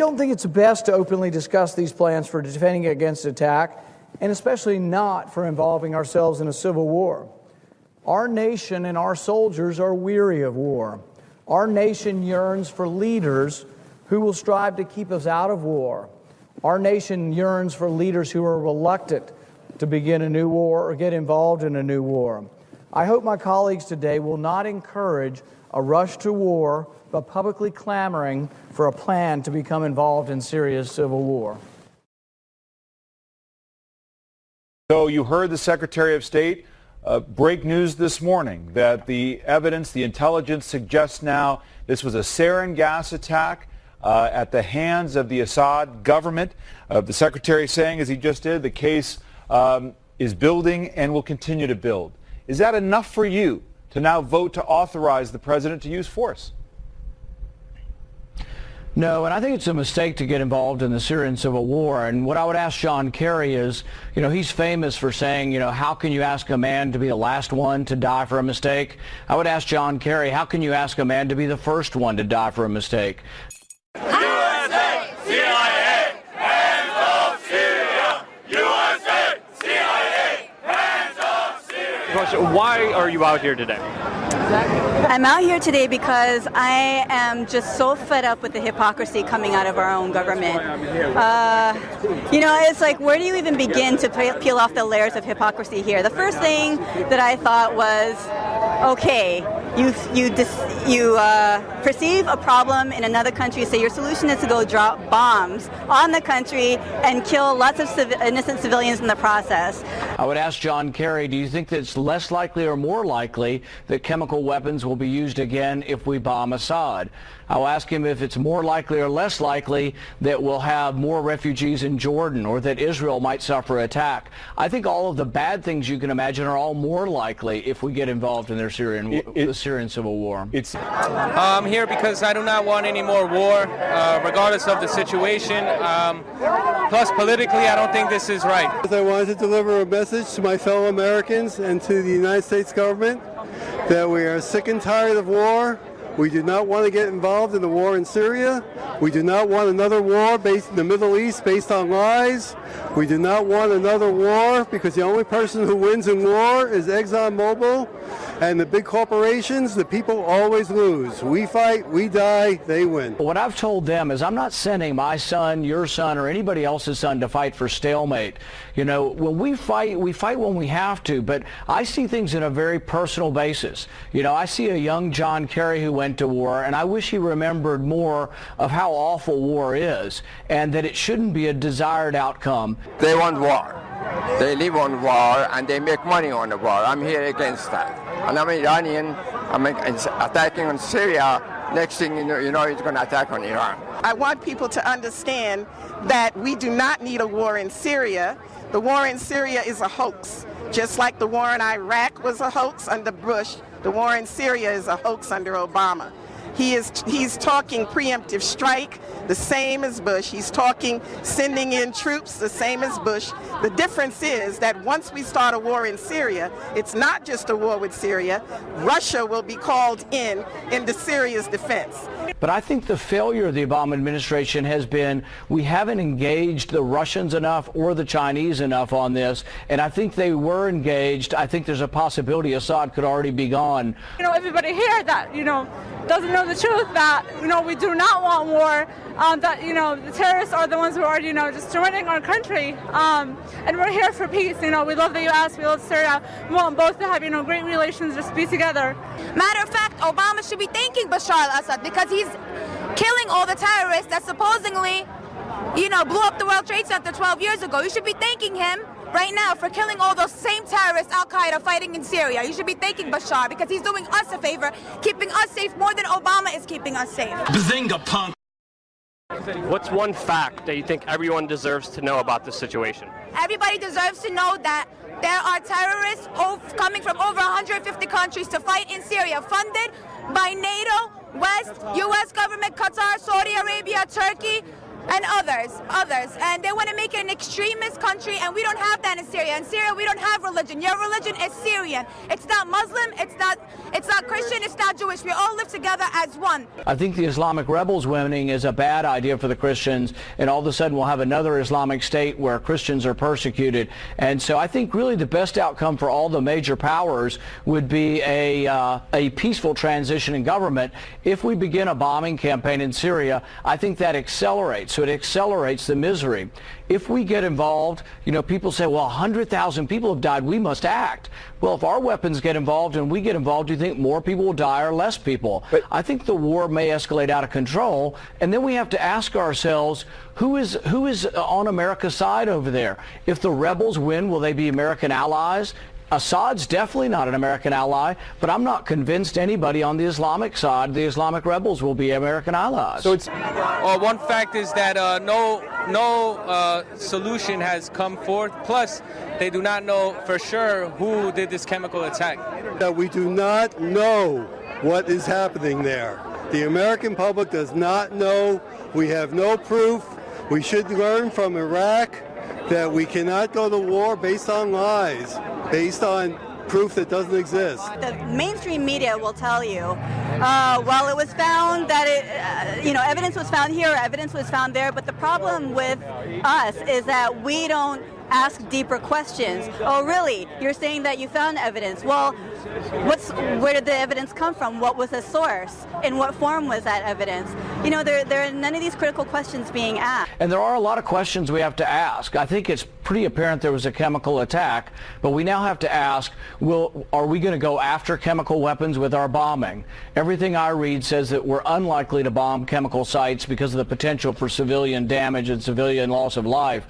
don't think it's best to openly discuss these plans for defending against attack, and especially not for involving ourselves in a civil war. Our nation and our soldiers are weary of war. Our nation yearns for leaders who will strive to keep us out of war. Our nation yearns for leaders who are reluctant to begin a new war or get involved in a new war. I hope my colleagues today will not encourage a rush to war, but publicly clamoring for a plan to become involved in Syria's civil war. So you heard the Secretary of State break news this morning that the evidence, the intelligence suggests now this was a sarin gas attack at the hands of the Assad government. The Secretary saying, as he just did, the case is building and will continue to build. Is that enough for you to now vote to authorize the president to use force? No, and I think it's a mistake to get involved in the Syrian civil war. And what I would ask John Kerry is, he's famous for saying, how can you ask a man to be the last one to die for a mistake? I would ask John Kerry, how can you ask a man to be the first one to die for a mistake? USA, CIA, hands off Syria! USA, CIA, hands off Syria! Why are you out here today? I'm out here today because I am just so fed up with the hypocrisy coming out of our own government. It's like, where do you even begin to peel off the layers of hypocrisy here? The first thing that I thought was, okay, you perceive a problem in another country, so your solution is to go drop bombs on the country and kill lots of innocent civilians in the process. I would ask John Kerry, do you think that it's less likely or more likely that chemical weapons will be used again if we bomb Assad? I'll ask him if it's more likely or less likely that we'll have more refugees in Jordan or that Israel might suffer attack. I think all of the bad things you can imagine are all more likely if we get involved in the Syrian civil war. I'm here because I do not want any more war, regardless of the situation. Plus, politically, I don't think this is right. I wanted to deliver a message to my fellow Americans and to the United States government that we are sick and tired of war. We do not want to get involved in the war in Syria. We do not want another war based in the Middle East based on lies. We do not want another war because the only person who wins in war is ExxonMobil and the big corporations. The people always lose. We fight, we die, they win. What I've told them is I'm not sending my son, your son, or anybody else's son to fight for stalemate. When we fight when we have to, but I see things in a very personal basis. I see a young John Kerry who went to war, and I wish he remembered more of how awful war is and that it shouldn't be a desired outcome. They want war. They live on war and they make money on the war. I'm here against that. And I'm Iranian. I'm attacking on Syria. Next thing you know, he's going to attack on Iran. I want people to understand that we do not need a war in Syria. The war in Syria is a hoax. Just like the war in Iraq was a hoax under Bush, the war in Syria is a hoax under Obama. He's talking preemptive strike, the same as Bush. He's talking sending in troops, the same as Bush. The difference is that once we start a war in Syria, it's not just a war with Syria. Russia will be called into Syria's defense. But I think the failure of the Obama administration has been we haven't engaged the Russians enough or the Chinese enough on this, and I think they were engaged. I think there's a possibility Assad could already be gone. Everybody here that, doesn't know the truth that, we do not want war, that, the terrorists are the ones who are, just destroying our country, and we're here for peace. We love the U.S., we love Syria, we want both to have, great relations, just be together. Matter of fact, Obama should be thanking Bashar al-Assad because he's killing all the terrorists that supposedly, blew up the World Trade Center 12 years ago. You should be thanking him right now for killing all those same terrorists, Al-Qaeda, fighting in Syria. You should be thanking Bashar because he's doing us a favor, keeping us safe more than Obama is keeping us safe. Bazinga, punk! What's one fact that you think everyone deserves to know about this situation? Everybody deserves to know that there are terrorists coming from over 150 countries to fight in Syria, funded by NATO, West, U.S. government, Qatar, Saudi Arabia, Turkey, and others, and they want to make it an extremist country, and we don't have that in Syria. In Syria, we don't have religion. Your religion is Syrian. It's not Muslim. It's not Christian. It's not Jewish. We all live together as one. I think the Islamic rebels winning is a bad idea for the Christians, and all of a sudden we'll have another Islamic state where Christians are persecuted. And so I think really the best outcome for all the major powers would be a peaceful transition in government. If we begin a bombing campaign in Syria, I think that accelerates. So it accelerates the misery. If we get involved, people say, well, 100,000 people have died, we must act. Well, if our weapons get involved and we get involved, do you think more people will die or less people? But I think the war may escalate out of control, and then we have to ask ourselves, who is on America's side over there? If the rebels win, will they be American allies? Assad's definitely not an American ally, but I'm not convinced anybody on the Islamic side, the Islamic rebels, will be American allies. So one fact is that no solution has come forth. Plus, they do not know for sure who did this chemical attack. That we do not know what is happening there. The American public does not know. We have no proof. We should learn from Iraq that we cannot go to war based on lies, based on proof that doesn't exist. The mainstream media will tell you, well, it was found that evidence was found here, evidence was found there, but the problem with us is that we don't ask deeper questions. Oh, really? You're saying that you found evidence. Well, where did the evidence come from? What was the source? In what form was that evidence? There are none of these critical questions being asked. And there are a lot of questions we have to ask. I think it's pretty apparent there was a chemical attack, but we now have to ask, are we going to go after chemical weapons with our bombing? Everything I read says that we're unlikely to bomb chemical sites because of the potential for civilian damage and civilian loss of life.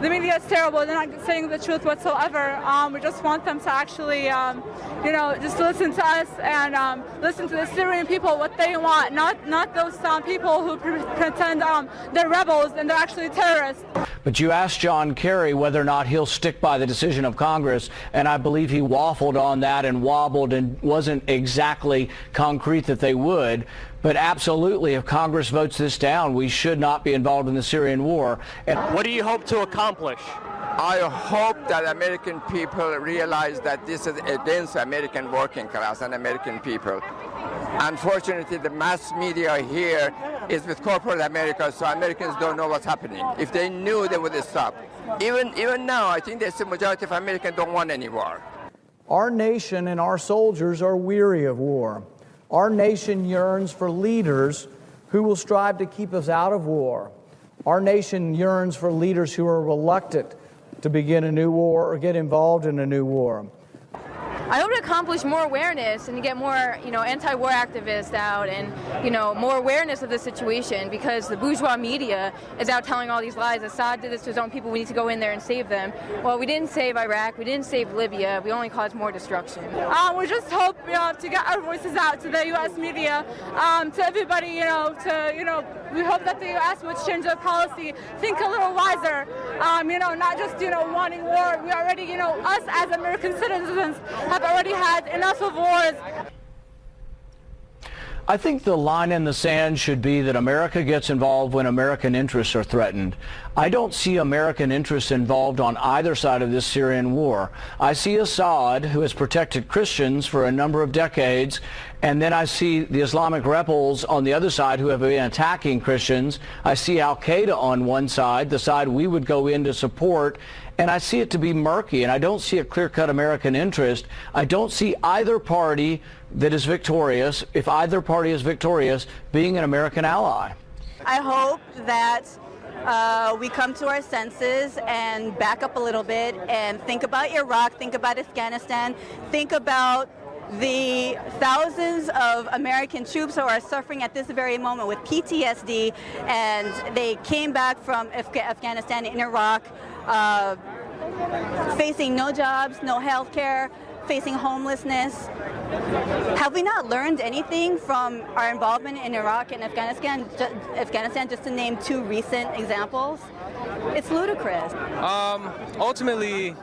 The media is terrible. They're not saying the truth whatsoever. We just want them to actually, just listen to us and listen to the Syrian people, what they want, not those people who pretend they're rebels and they're actually terrorists. But you asked John Kerry whether or not he'll stick by the decision of Congress, and I believe he waffled on that and wobbled and wasn't exactly concrete that they would. But absolutely, if Congress votes this down, we should not be involved in the Syrian war. And what do you hope to accomplish? I hope that American people realize that this is against American working class and American people. Unfortunately, the mass media here is with corporate America, so Americans don't know what's happening. If they knew, they would stop. Even now, I think the majority of Americans don't want any war. our nation and our soldiers are weary of war. Our nation yearns for leaders who will strive to keep us out of war. Our nation yearns for leaders who are reluctant to begin a new war or get involved in a new war. I hope to accomplish more awareness and to get more, anti-war activists out and, more awareness of the situation, because the bourgeois media is out telling all these lies. Assad did this to his own people. We need to go in there and save them. Well, we didn't save Iraq. We didn't save Libya. We only caused more destruction. We just hope, to get our voices out to the U.S. media, to everybody, we hope that the U.S. would change their policy, think a little wiser, not just, wanting war. We already, us as American citizens have already had enough of wars. I think the line in the sand should be that America gets involved when American interests are threatened. I don't see American interests involved on either side of this Syrian war. I see Assad, who has protected Christians for a number of decades, and then I see the Islamic rebels on the other side who have been attacking Christians. I see al-Qaeda on one side, the side we would go in to support, and I see it to be murky, and I don't see a clear-cut American interest. I don't see either party that is victorious, if either party is victorious, being an American ally. I hope that we come to our senses and back up a little bit and think about Iraq, think about Afghanistan, think about the thousands of American troops who are suffering at this very moment with PTSD, and they came back from Afghanistan and Iraq facing no jobs, no health care, facing homelessness. Have we not learned anything from our involvement in Iraq and Afghanistan, just to name two recent examples? It's ludicrous. Ultimately,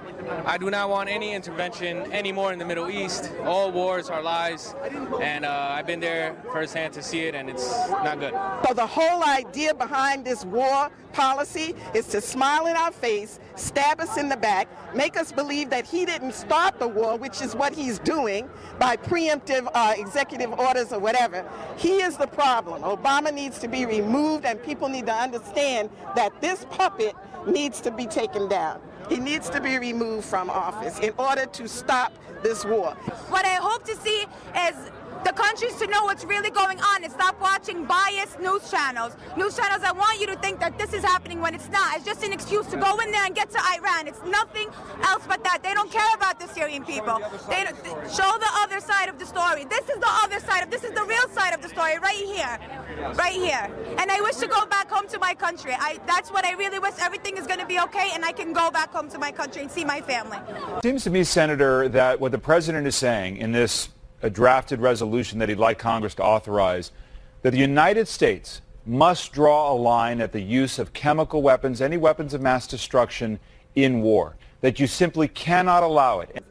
I do not want any intervention anymore in the Middle East. All wars are lies, and I've been there firsthand to see it, and it's not good. So the whole idea behind this war policy is to smile in our face, stab us in the back, make us believe that he didn't start the war, which is what he's doing by preemptive executive orders or whatever. He is the problem. Obama needs to be removed, and people need to understand that this puppet needs to be taken down. He needs to be removed from office in order to stop this war. What I hope to see is the countries to know what's really going on and stop watching biased news channels. News channels that want you to think that this is happening when it's not. It's just an excuse to go in there and get to Iran. It's nothing else but that. They don't care about the Syrian people. They show the other side of the story. This is the other side this is the real side of the story right here. Right here. And I wish to go back home to my country. That's what I really wish. Everything is going to be okay and I can go back home to my country and see my family. It seems to me, Senator, that what the president is saying in this a drafted resolution that he'd like Congress to authorize, that the United States must draw a line at the use of chemical weapons, any weapons of mass destruction in war, that you simply cannot allow it.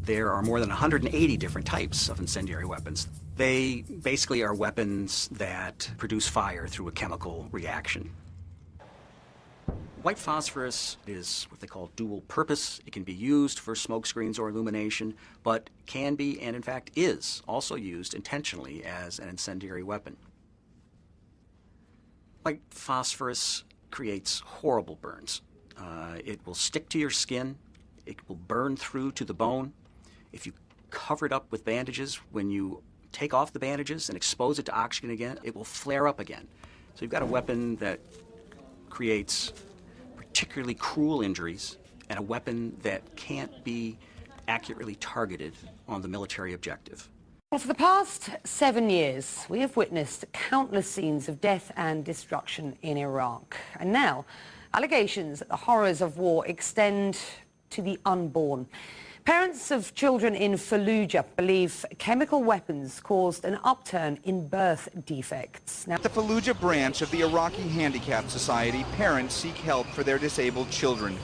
There are more than 180 different types of incendiary weapons. They basically are weapons that produce fire through a chemical reaction. White phosphorus is what they call dual purpose. It can be used for smoke screens or illumination, but can be, and in fact is, also used intentionally as an incendiary weapon. White phosphorus creates horrible burns. It will stick to your skin. It will burn through to the bone. If you cover it up with bandages, when you take off the bandages and expose it to oxygen again, it will flare up again. So you've got a weapon that creates particularly cruel injuries and a weapon that can't be accurately targeted on the military objective. Well, for the past 7 years, we have witnessed countless scenes of death and destruction in Iraq. And now, allegations that the horrors of war extend to the unborn. Parents of children in Fallujah believe chemical weapons caused an upturn in birth defects. At the Fallujah branch of the Iraqi Handicapped Society, parents seek help for their disabled children.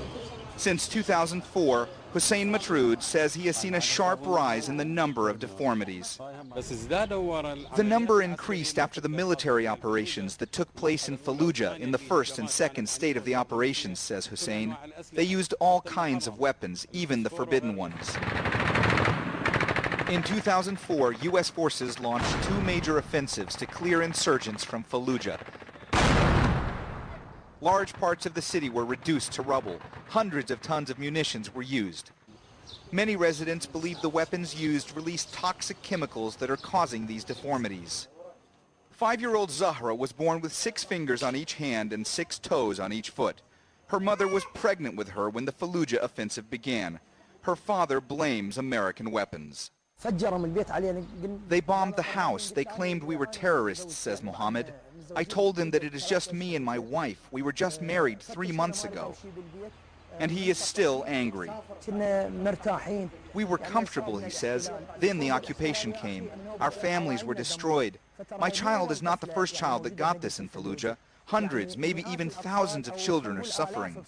Since 2004, Hussein Matroud says he has seen a sharp rise in the number of deformities. The number increased after the military operations that took place in Fallujah in the first and second state of the operations, says Hussein. They used all kinds of weapons, even the forbidden ones. In 2004, U.S. forces launched 2 major offensives to clear insurgents from Fallujah. Large parts of the city were reduced to rubble. Hundreds of tons of munitions were used. Many residents believe the weapons used released toxic chemicals that are causing these deformities. 5-year-old Zahra was born with 6 fingers on each hand and 6 toes on each foot. Her mother was pregnant with her when the Fallujah offensive began. Her father blames American weapons. They bombed the house. They claimed we were terrorists, says Mohammed. I told them that it is just me and my wife. We were just married 3 months ago. And he is still angry. We were comfortable, he says. Then the occupation came. Our families were destroyed. My child is not the first child that got this in Fallujah. Hundreds, maybe even thousands of children are suffering.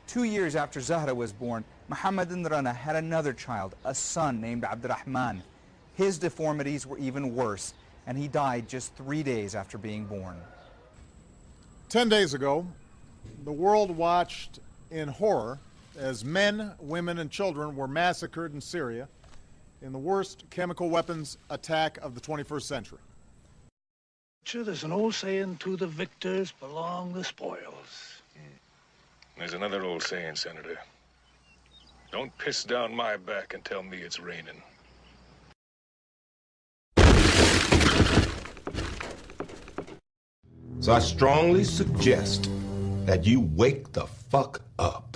2 years after Zahra was born, Mohammed Rana had another child, a son named Abdurrahman. His deformities were even worse, and he died just 3 days after being born. 10 days ago, The world watched in horror as men, women, and children were massacred in Syria in the worst chemical weapons attack of the 21st century. There's an old saying, to the victors belong the spoils. There's another old saying, Senator. Don't piss down my back and tell me it's raining. So I strongly suggest that you wake the fuck up.